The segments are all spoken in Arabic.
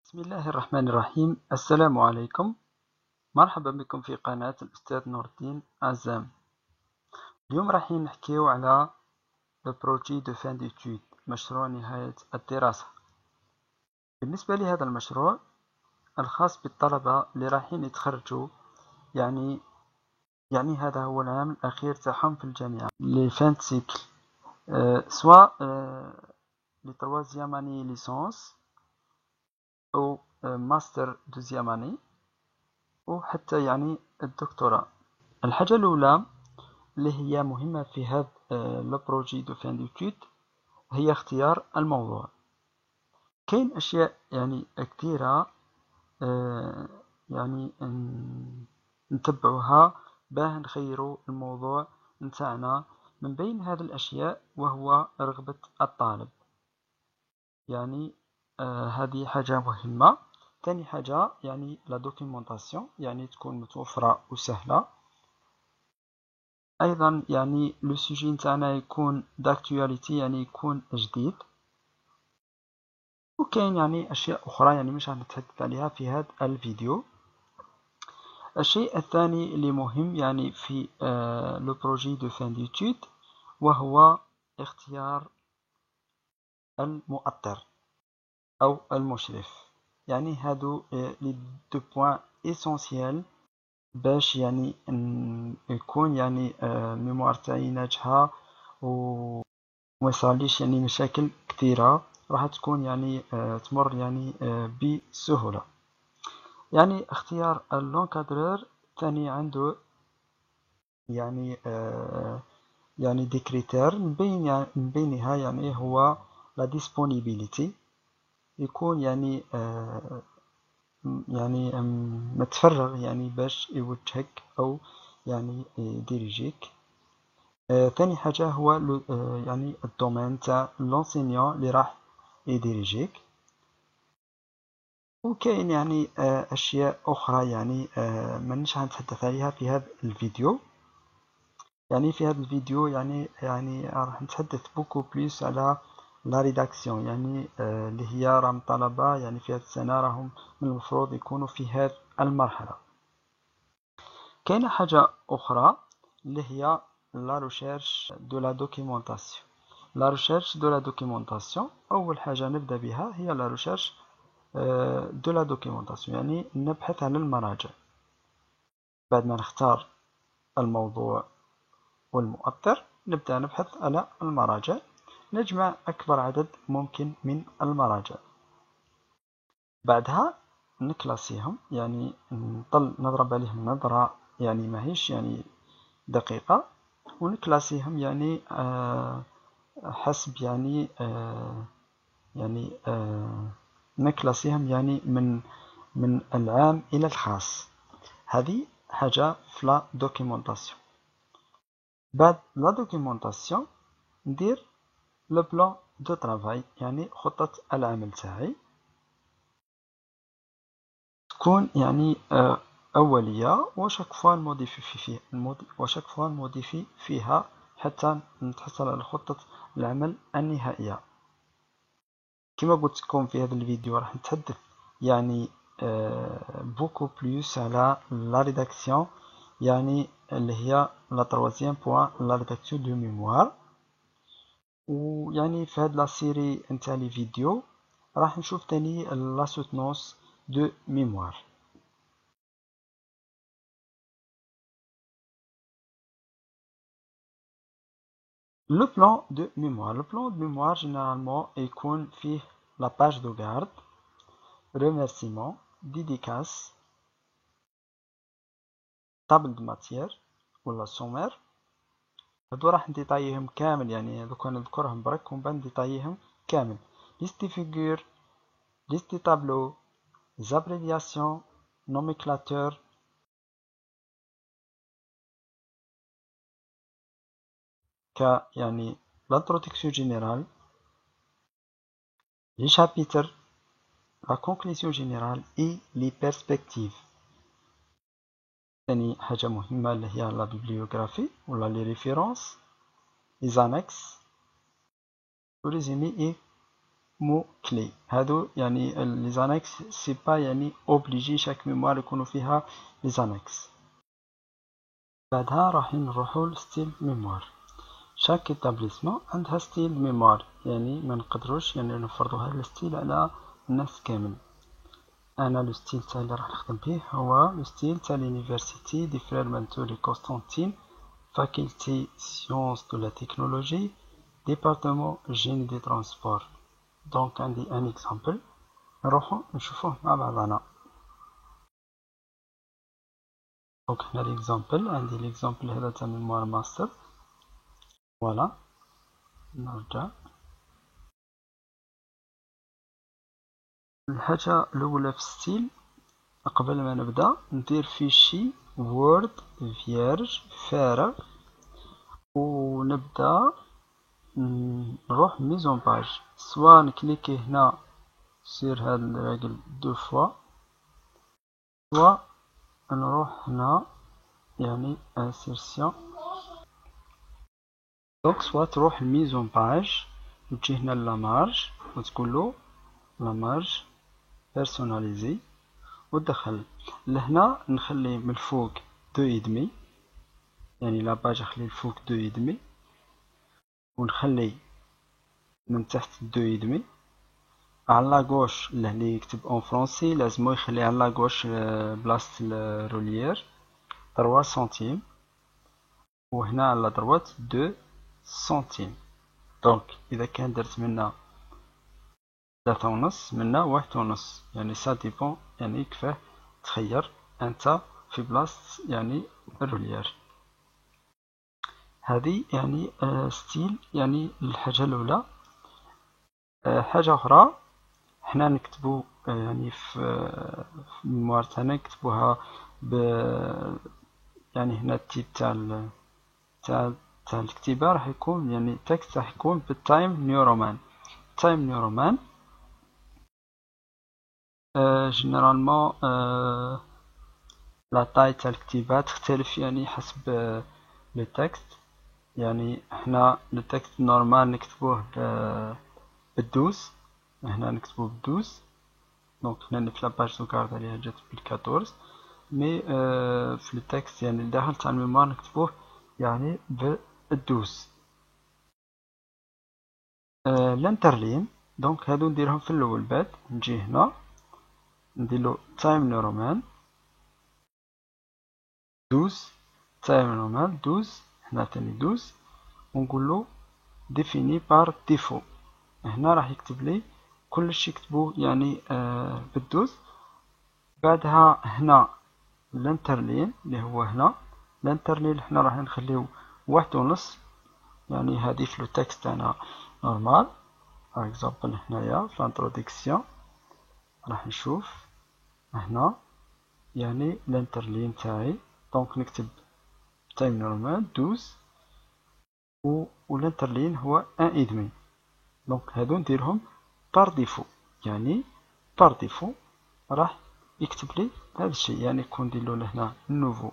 بسم الله الرحمن الرحيم. السلام عليكم، مرحبا بكم في قناة الأستاذ نور الدين عزام. اليوم راح نحكيو على le projet de fin d'études، مشروع نهاية الدراسة. بالنسبة لهذا المشروع الخاص بالطلبة اللي رايحين يتخرجوا، يعني هذا هو العام الأخير تاعهم في الجامعة، لي فان سيكل، سواء لي تروازيام اني ليسونس أو ماستر دوزيام اني وحتى يعني الدكتوراه. الحاجة الأولى اللي هي مهمة في هذا لو بروجي دو فان ديتود هي اختيار الموضوع. كاين أشياء يعني كثيرة يعني نتبعوها باه نخيروا الموضوع نتاعنا. من بين هذه الأشياء وهو رغبة الطالب، يعني هذه حاجة مهمة. ثاني حاجة يعني لا دوكيومونطاسيون، يعني تكون متوفرة وسهلة. ايضا يعني لو سوجي نتاعنا يكون داكتواليتي، يعني يكون جديد. وكاين يعني اشياء اخرى يعني مش هنتحدث عليها في هذا الفيديو. الشيء الثاني اللي مهم يعني في لو بروجي دو فان ديتود وهو اختيار المؤطر او المشرف. يعني هادو لي دو بوين اسونسيال باش يعني يكون يعني الميموار تاعي ناجحة وما يصراليش يعني مشاكل كثيرة، راح تكون يعني تمر يعني بسهولة. يعني اختيار اللونكادرور ثاني عنده يعني يعني دي كريتير من بينها يعني هو لا ديسبونيبيليتي، يكون يعني يعني متفرغ يعني باش يوجهك او يعني يديريجيك. ثاني حاجة هو يعني الدومين تاع لونسينيون اللي راح يديريجيك. وكاين يعني أشياء أخرى يعني مانيش هنتحدث عليها في هذا الفيديو. يعني في هذا الفيديو يعني راح نتحدث بوكو بليس على لا ريداكسيون، يعني اللي هي راهم طلبة يعني في هذه السنة راهم من المفروض يكونوا في هذه المرحلة. كاينة حاجة أخرى اللي هي لا ريشيرش دو لا دوكيومونطاسيون. لا ريشيرش دو لا دوكيومونطاسيون، أول حاجة نبدأ بها هي لا ريشيرش دو لا دوكيومونطاسيون، يعني نبحث عن المراجع. بعد ما نختار الموضوع والمؤطر نبدأ نبحث على المراجع، نجمع أكبر عدد ممكن من المراجع. بعدها نكلاسيهم، يعني نضرب عليهم نظرة يعني ماهيش يعني دقيقة، ونكلاسيهم يعني حسب يعني نكلاسيهم يعني من العام إلى الخاص. هذه حاجة في لا دوكيومونطاسيون. بعد لا دوكيومونطاسيون ندير لو بلان دو طرافاي، يعني خطة العمل تاعي تكون يعني أولية، وشاك فوا نموديفي فيها حتى نتحصل على خطة العمل النهائية. كما قلت لكم في هذا الفيديو راح نتحدث يعني بوكو بلوس على لا ريداكسيون، يعني اللي هي لا تروازيام بوان لا ريداكسيون دو ميموار. ويعني في هاد لا سيري نتاع لي فيديو راح نشوف تاني لا سوتونس دو ميموار. لو بلان دو ميموار جينيرالمون يكون فيه لا باج دو غارد، remerciement، dédicace، table de matière ولا sommaire. هادو راح نديطاييهم كامل، يعني دوكا نذكرهم برك ومن بعد نديطاييهم كامل. liste de figures، liste de tableaux، les abréviations، nomenclature، يعني l'introduction générale، les chapitres، la conclusion générale et les perspectives. ثاني حاجة مهمة اللي هي لا bibliographie ولا les références، les annexes، le résumé et مو كلي. هادو يعني لي زانكس سي با يعني اوبليجي شاك ميموار يكونوا فيها لي زانكس. بعدها راح نروحو لستيل ميموار. شاك ايتابليسمون عندها ستيل ميموار، يعني ما نقدروش يعني نفرضو هذا الستيل على الناس كامل. انا لو ستيل تاعي اللي راح نخدم بيه هو لو ستيل تاع لونيفرسيتي دي فرير منتولي قسطنطين، فاكولتي سيونس دو لا تكنولوجي، ديبارتمون جيني دي ترونسبور. دونك عندي ان اكزامبل نروحو نشوفوه مع بعضنا. دونك هنا ليكزامبل، عندي ليكزامبل هذا تاع ميموار ماستر. فوالا نرجع. الحاجة الأولى في ستيل قبل ما نبدأ ندير فيشي وورد فيرج فارغ، ونبدأ نروح ميزون باج. سوا نكليكي هنا سير هاد الراجل دو فوا، سوا نروح هنا يعني انسيرسيون. دونك سوا تروح الميزون باج وتجي هنا لامارج وتقولو لامارج بيرسوناليزي ودخل لهنا. نخلي من الفوق دو ايدمي، يعني لا باج نخلي الفوق دو ايدمي، ونخلي من تحت دو ايدمي. على لاغوش اللي يكتب اون فرونسي لازمو يخلي على لاغوش بلاصة الروليير 3 سنتيم، وهنا على دروات 2 سنتيم. دونك اذا كان درت منا 3.5 منا 1.5، يعني سا ديبون، يعني كيفاه تخير انت في بلاصة يعني الروليير. هذه يعني ستيل يعني الحاجة الأولى. حاجة أخرى حنا نكتبو يعني في الميموار تاعنا نكتبوها ب يعني هنا التيب تاع الكتيبة راح يكون يعني التكست راح يكون بالتايم نيورومان. تايم نيورومان جينيرالمون لا تاي تاع الكتيبة تختلف يعني حسب لو تكست. يعني حنا لو تكست نورمال نكتبوه بالدوز، هنا نكتبوه بالدوز. دونك هنا في لاباج سوكارد عليها جات بالكاتورز، مي في التكست يعني الداخل تاع الميموار نكتبوه يعني بالدوز. الانترلين دونك هادو نديرهم في الاول. بعد نجي هنا نديرلو تايم نورمال 12 تايم نورمال 12 هنا تاني 12 ونقولو ديفيني بار ديفو. هنا راح يكتب لي كلش يكتبو يعني بالدوز. بعدها هنا الانترلين اللي هو هنا الانترلين حنا راح نخليو 1.5، يعني هادي في لو تكست تاعنا نورمال. باغ اكزومبل هنايا في الانتروديكسيون راح نشوف هنا يعني الانترلين تاعي. دونك نكتب تايم نورمال 12 والانترلين هو 1.5. دونك هادو نديرهم بار ديفو، يعني بار ديفو راح يكتب لي هذا الشيء. يعني كون نديرلو لهنا نوفو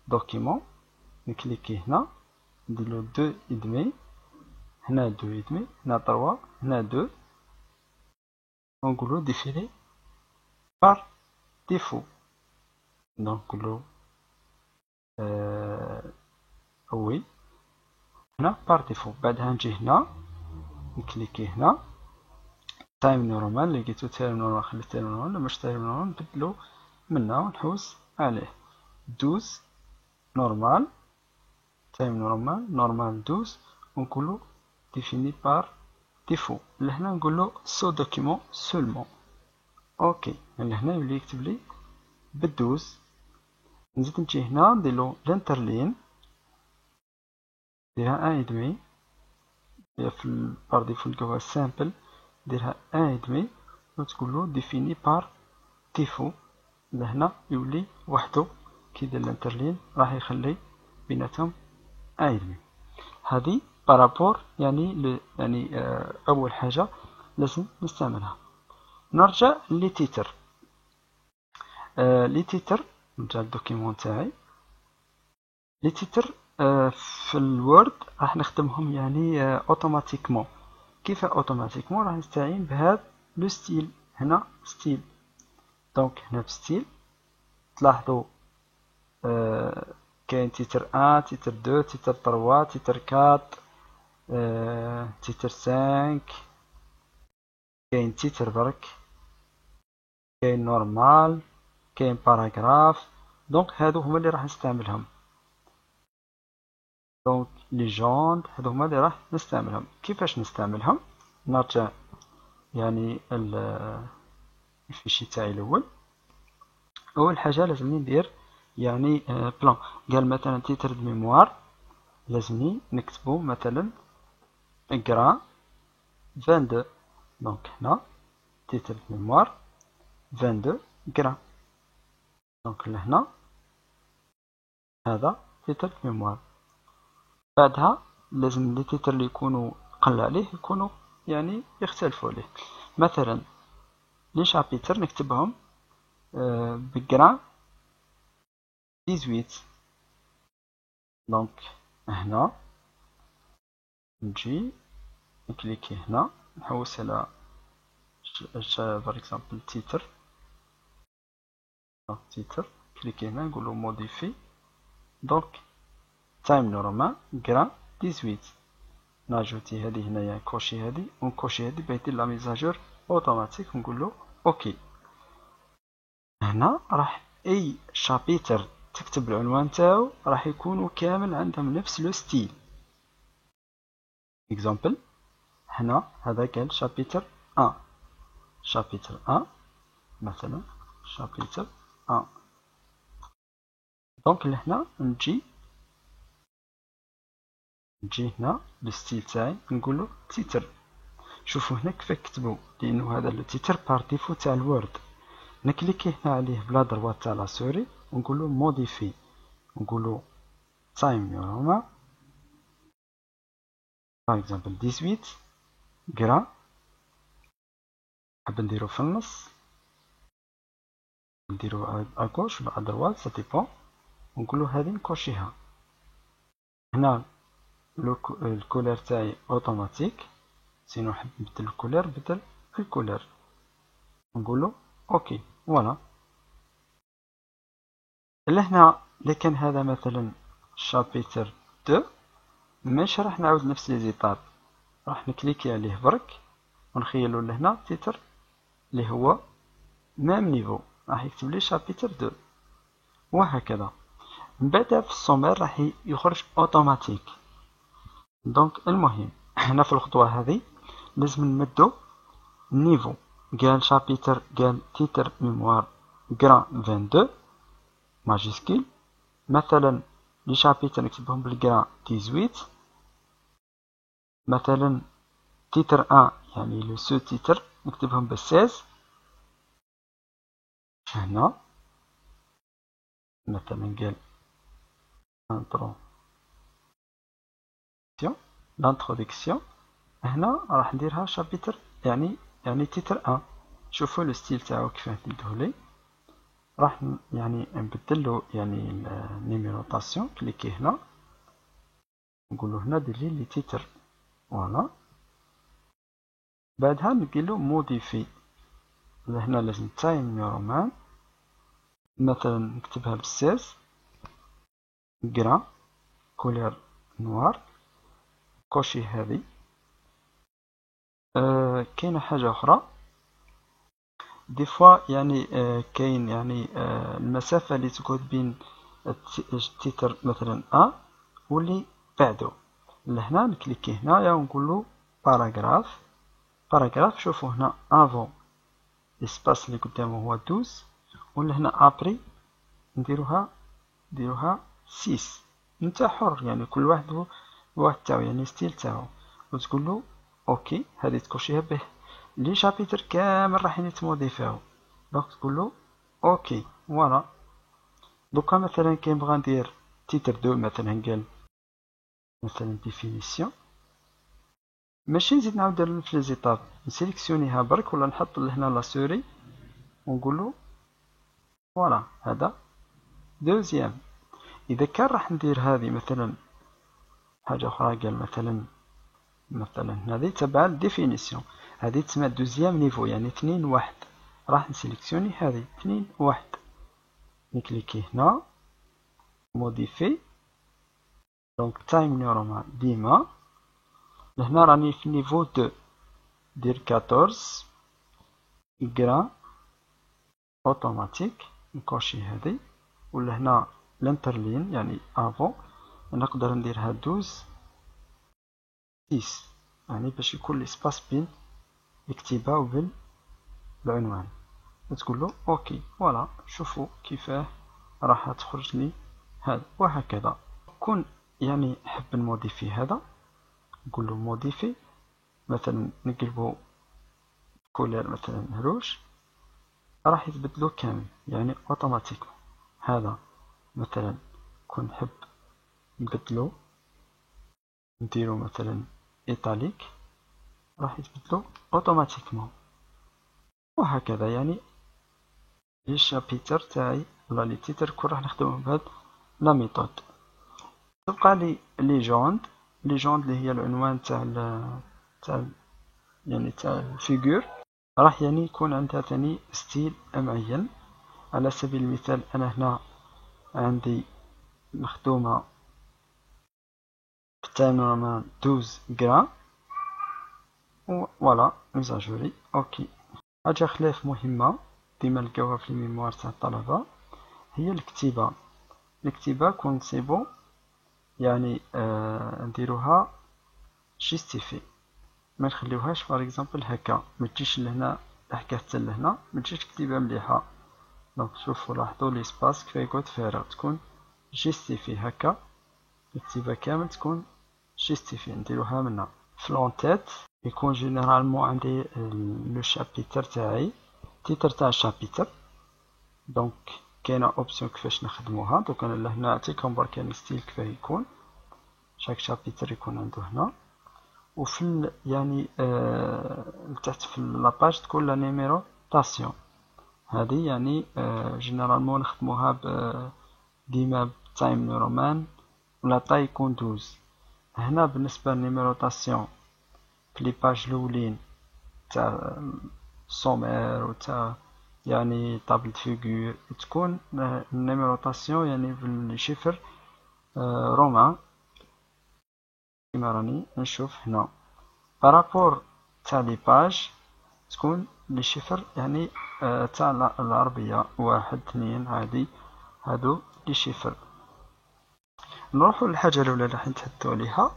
دوكيمون نكليكي هنا نديرلو 2.5، هنا 2.5، هنا 3، هنا 2، ونقولو ديفيني بار ديفو. دونك نقولو وي هنا بار ديفو. بعدها نجي هنا نكليكي هنا تايم نورمال، لقيتو تايم نورمال خليت تايم نورمال، مش تايم نورمال نبدلو منا ونحوس عليه 12 نورمال تايم نورمال نورمال 12 ونقولو ديفيني بار ديفو. لهنا نقولو سو دوكيمون سولمون. اوكي لهنا يولي يكتب لي بالدوز. نزيد نجي هنا نديرلو لانترلين نديرها 1.5، في البار ديفو نلقاوها سامبل نديرها 1.5 وتقولو ديفيني بار ديفو. لهنا يولي وحدو كي دير الانترلين راح يخلي بيناتهم 1.5. هذه بارابور يعني يعني اول حاجة لازم نستعملها. نرجع لي تيتر. لي تيتر نرجع للدوكيمون تاعي. لي تيتر في الوورد راح نخدمهم يعني اوتوماتيكمون. كيف اوتوماتيكمون راح نستعين بهذا لو ستيل. هنا ستيل، دونك هنا في ستيل تلاحظوا كاين تيتر 1 تيتر 2 تيتر 3 تيتر 4 تيتر 5، كاين تيتر برك، كاين نورمال، كاين باراغراف. دونك هادو هما اللي راح نستعملهم. دونك ليجوند هادو هما اللي راح نستعملهم. كيفاش نستعملهم؟ نرجع يعني الفيشي تاعي الاول. اول حاجه لازمني ندير يعني بلان. قال مثلا تيتر دو ميموار، لازمني نكتبو مثلا غرا 22. دونك هنا تيتر دو ميموار 22 غرا. دونك لهنا هذا تيتر دو ميموار. بعدها لازم لي تيتر اللي يكونوا قل عليه يكونوا يعني يختلفوا عليه. مثلا لي شابيتر نكتبهم بغرا 18. دونك هنا نجي نكليكي هنا نحوس على بار اكزومبل تيتر. كليكي هنا نقولو موديفي. دونك تايم نورمال غرا 18. ناجوتي هذه هنايا كوشي هذه ونكوشي هذه باش يدير لا ميزاجور اوتوماتيك ونقولو اوكي. هنا راح اي شابيتر تكتب العنوان تاعو راح يكونوا كامل عندهم نفس لو ستيل. اكزامبل هنا هذا قال شابيتر 1، شابيتر 1 مثلا شابيتر 1. دونك لهنا نجي هنا الستيل تاعي نقولو تيتر. شوفوا هنا كيف كتبوا، لانه هذا لو تيتر بار ديفو تاع الوورد. نكليكي هنا عليه بلا دروات تاع لا سوري ونقولو موديفي، نقولو تايم نورمال باغ اكزومبل 18 غرا. حاب نديرو في النص نديرو اكوش ولا ادروات سا ديبون، ونقولو هذه نكوشيها. هنا الكولير تاعي اوتوماتيك، سينو حاب نبدل الكولير بدل الكولير نقولو اوكي. فوالا. لهنا لكن هذا مثلا شابيتر 2 ماشي راح نعاود نفس لي زيتاب، راح نكليكي عليه برك ونخيلو لهنا تيتر اللي هو ميم نيفو، راح يكتب لي شابيتر 2 وهكذا. من بعد في السومير راح يخرج اوتوماتيك. دونك المهم هنا في الخطوة هذه لازم نمدو النيفو. قال شابيتر قال تيتر ميموار غرا 22 ماجيسكيل. مثلا لي شابيتر نكتبهم بالغرا 18. مثلا تيتر 1 يعني لو سو تيتر نكتبهم بال16. هنا مثلا قال لانتروديكسيون، هنا راح نديرها شابيتر يعني تيتر 1. شوفوا لو ستيل تاعو كيفاه نديرهولي. راح يعني نبدلو يعني النيميروطاسيون. كليكي هنا نقولو هنا ديرلي لي تيتر. فوالا. بعدها نديرلو موديفي. هنا لازم تايم نورمال مثلا نكتبها ب16 غرا كولير نوار. كوشي هذه. كاينه حاجه اخرى دي فوا يعني كاين يعني المسافه اللي تكون بين التيتر مثلا ا واللي بعده. لهنا نكليكي هنايا ونقولو باراغراف. باراغراف شوفوا هنا افون الاسباس اللي قدامه هو 12 ولهنا ابري نديروها 6. انت حر يعني كل واحد واحد تاعو يعني ستيل تاعو. وتقول له اوكي هذه تكوشيها به لي شابيتر كامل راح يتموديفاو. دونك تقول له اوكي. فوالا. دوكا مثلا كاين بغا ندير تيتر 2 مثلا قال مثلا ديفينيسيون، ماشي نزيد نعاود ندير في لي زيتاب، نسيليكسيونيها برك ولا نحط لهنا لا سوري ونقول له فوالا هذا دوزيام. اذا كان راح ندير هذه مثلا حاجه اخرى قال مثلا مثلا هذه تبع الديفينيسيون، هذه تسمى دوزيام نيفو يعني 2 1. راح نسيليكسيوني هذه 2 1، نكليكي هنا موديفي دونك تايم نورمال ديما. لهنا راني في نيفو 2، دير 14 غرام اوتوماتيك، نكوشي هذه. ولهنا لانترلين يعني افون نقدر نديرها 12 6، يعني باش يكون ليسباس بين الكتيبة وبين العنوان. تقول له اوكي. فوالا شوفوا كيفاه راح تخرج لي هذا. وهكذا كون يعني نحب نموديفي هذا، نقول له موديفي مثلا نقلبو كولير مثلا روج، راح يتبدلو كامل يعني اوتوماتيك. هذا مثلا كون نحب نبدلو نديرو مثلا ايطاليك، راح يتبدلو اوتوماتيكمون. وهكذا يعني لي شابيتر تاعي ولا لي تيتر كون راح نخدمهم بهاد لا ميثود. تبقى لي ليجوند اللي هي العنوان تاع يعني تاع الفيغور، راح يعني يكون عندها ثاني ستيل معين. على سبيل المثال انا هنا عندي مخدومة تايم نورمال 12 غرام، فوالا ميزاجوري اوكي. حاجة خلاف مهمة ديما نلقاوها في الميموار تاع الطلبة هي الكتيبة كون سيبو يعني نديروها جيستيفي، ما نخليوهاش باغ اكزومبل هكا، ما تجيش لهنا الحكاية حتى لهنا ما تجيش كتيبة مليحة. دونك شوفوا لاحظوا ليسباس كيف يقعد فارغ، تكون جيستيفي هكا، الكتيبة كامل تكون جيستيفي. نديروها منا في لونتيت يكون جينيرالمون عندي لو شابيتر تاعي تيتر تاع الشابيتر. دونك كاينه اوبسيون كيفاش نخدموها. دوك انا لهنا نعطيكم برك ستيل كيفاه يكون، شاك شابيتر يكون عنده هنا. وفي يعني لتحت في لاباج تكون لا نيميروطاسيون، هذه يعني جينيرالمون نخدموها ديما بتايم نيورومان ولا طاي يكون 12. هنا بالنسبة للنيميروطاسيون في لي باج الاولين تاع السومير و تاع يعني طابل فيغور تكون النيميروطاسيون يعني بالشفر رومان كيما راني نشوف هنا. بارابور تاع لي باج تكون لي شفر يعني تاع العربية 1 2 عادي، هادو لي شفر. نروحو للحاجة الأولى اللي راح نتحدثو عليها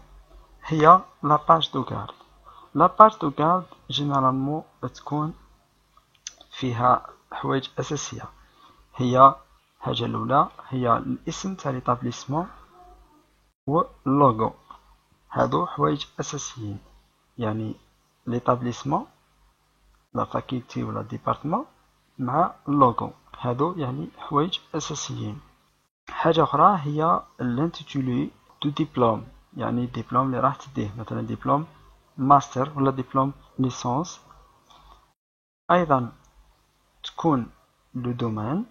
هي لاباج دو غارد. لاباج دو غارد جينيرالمون تكون فيها حوايج أساسية. هي الحاجة الأولى هي الاسم تاع ليطابليسمون و اللوغو، هادو حوايج أساسيين. يعني ليطابليسمون لا فاكولتي ولا ديبارتمون مع اللوغو، هادو يعني حوايج أساسيين. حاجة أخرى هي الانتيتولي دو ديبلوم، يعني الدبلوم اللي راح تديه مثلا دبلوم ماستر ولا دبلوم ليسونس. أيضا تكون لو دومين،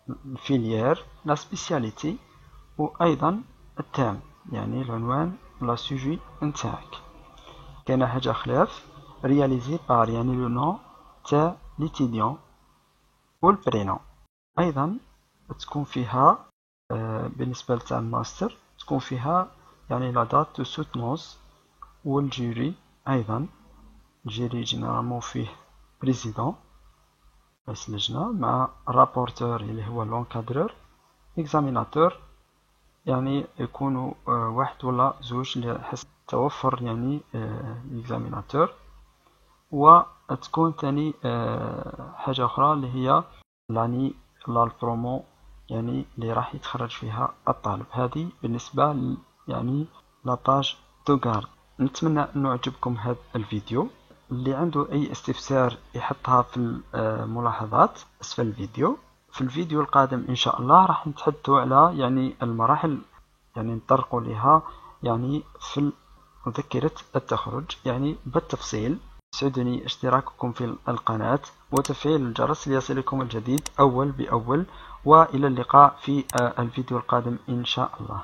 الفيليير، لا سبيسياليتي، وأيضا التام يعني العنوان ولا سوجي نتاعك. كاينة حاجة خلاف رياليزي بار يعني لو نون تاع ليتيديون والبرينون. أيضا تكون فيها بالنسبة لتاع الماستر تكون فيها يعني لا دات دو سوتنونس والجيري. أيضا الجيري جينيرالمون فيه بريزيدون رئيس اللجنة مع رابورتور اللي هو لونكادرور، اكزاميناتور يعني يكونوا واحد ولا زوج لحسب توفر يعني الاكزاميناتور. وتكون ثاني حاجة أخرى اللي هي يعني البرومو يعني اللي راح يتخرج فيها الطالب. هذه بالنسبة يعني لاباج دو غارد. نتمنى أنه عجبكم هذا الفيديو. اللي عنده أي استفسار يحطها في الملاحظات أسفل الفيديو. في الفيديو القادم إن شاء الله راح نتحدثوا على يعني المراحل يعني نطرقوا لها يعني في مذكرة التخرج يعني بالتفصيل. يسعدني اشتراككم في القناة وتفعيل الجرس ليصلكم الجديد أول بأول. وإلى اللقاء في الفيديو القادم إن شاء الله.